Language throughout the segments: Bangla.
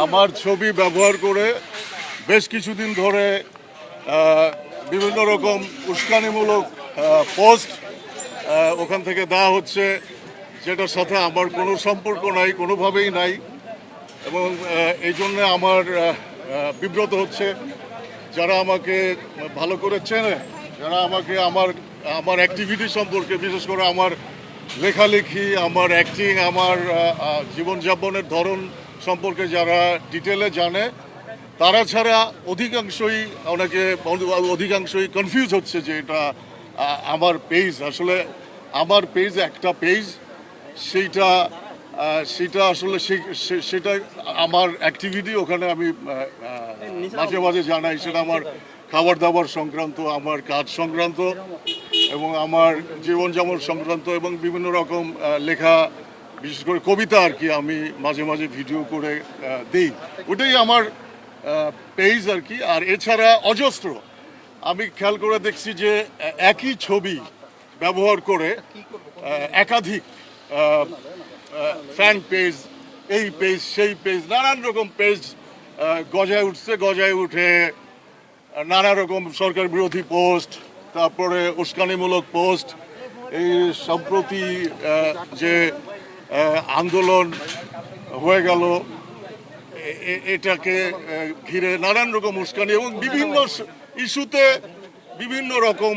আমার ছবি ব্যবহার করে বেশ কিছুদিন ধরে বিভিন্ন রকম উস্কানিমূলক পোস্ট ওখান থেকে দেওয়া হচ্ছে, যেটার সাথে আমার কোনো সম্পর্ক নাই, কোনোভাবেই নাই। এবং এই জন্যে আমার বিব্রত হচ্ছে। যারা আমাকে ভালো করে চেনে, যারা আমাকে আমার আমার অ্যাক্টিভিটি সম্পর্কে, বিশেষ করে আমার লেখালেখি, আমার অ্যাক্টিং, আমার জীবনযাপনের ধরন সম্পর্কে যারা ডিটেলে জানে, তারা ছাড়া অধিকাংশই কনফিউজ হচ্ছে যে এটা আমার পেজ। আসলে আমার পেজ একটা পেজ, সেইটা সেটা আসলে সেটা আমার অ্যাক্টিভিটি। ওখানে আমি মাঝে মাঝে জানাই, সেটা আমার খাবার দাবার সংক্রান্ত, আমার কাজ সংক্রান্ত এবং আমার জীবনযাপন সংক্রান্ত এবং বিভিন্ন রকম লেখা, বিশেষ করে কবিতা আর কি, আমি মাঝে মাঝে ভিডিও করে দিই। ওটাই আমার পেজ আর কি। আর এছাড়া অজস্র, আমি খেয়াল করে দেখছি যে একই ছবি ব্যবহার করে একাধিক ফ্যান পেজ, এই পেজ সেই পেজ, নানান রকম পেজ গজায় উঠে নানা রকম সরকার বিরোধী পোস্ট, তারপরে উস্কানিমূলক পোস্ট। এই সম্প্রতি যে আন্দোলন হয়ে গেল, এটাকে ঘিরে নানান রকম উস্কানি এবং বিভিন্ন ইস্যুতে বিভিন্ন রকম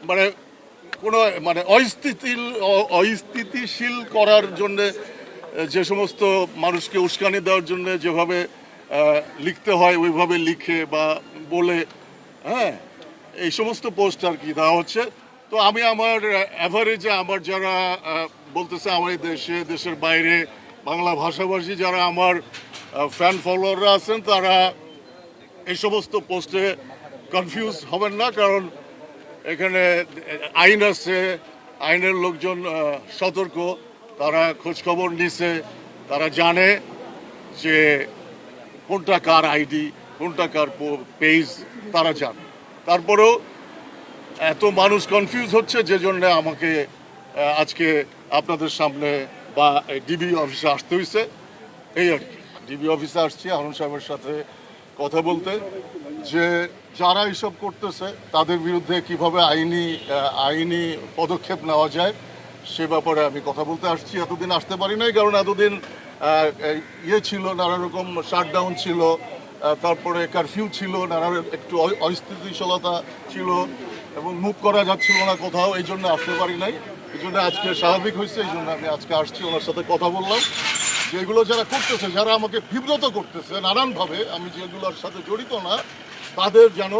মানে কোনো অস্থিতিশীল করার জন্যে, যে সমস্ত মানুষকে উস্কানি দেওয়ার জন্য যেভাবে লিখতে হয় ওইভাবে লিখে বা বলে, হ্যাঁ, এই সমস্ত পোস্ট আর কি দেওয়া হচ্ছে। তো আমি আমার অ্যাভারেজে আমার যারা বলতেছে আমার দেশের বাইরে বাংলা ভাষাভাষী যারা আমার ফ্যান ফলোয়াররা আছেন, তারা এই সমস্ত পোস্টে কনফিউজ হবেন না, কারণ এখানে আইন আছে, আইনের লোকজন সতর্ক, তারা খোঁজখবর নিছে, তারা জানে যে কোনটা কার আইডি, কোনটা কার পেজ, তারা জানে। তারপরেও এত মানুষ কনফিউজ হচ্ছে, যে জন্য আমাকে আজকে আপনাদের সামনে বা ডিবি অফিসে আসতে হয়েছে। এই আর কি, ডিবি অফিসে আসছি হারুন সাহেবের সাথে কথা বলতে, যে যারা এইসব করতেছে তাদের বিরুদ্ধে কিভাবে আইনি পদক্ষেপ নেওয়া যায় সে ব্যাপারে আমি কথা বলতে আসছি। এতদিন আসতে পারি নাই, কারণ এতদিন ছিল, নানা রকম শাটডাউন ছিল, তারপরে কারফিউ ছিল, নানা একটু অস্থিতিশীলতা ছিল এবং মুভ করা যাচ্ছিল না কোথাও, এই জন্য আসতে পারি নাই। এই জন্য আজকে স্বাভাবিক হয়েছে, এই জন্য আমি আজকে আসছি, ওনার সাথে কথা বললাম। যেগুলো যারা করতেছে, যারা আমাকে বিব্রত করতেছে নানানভাবে, আমি যেগুলোর সাথে জড়িত না, তাদের যেন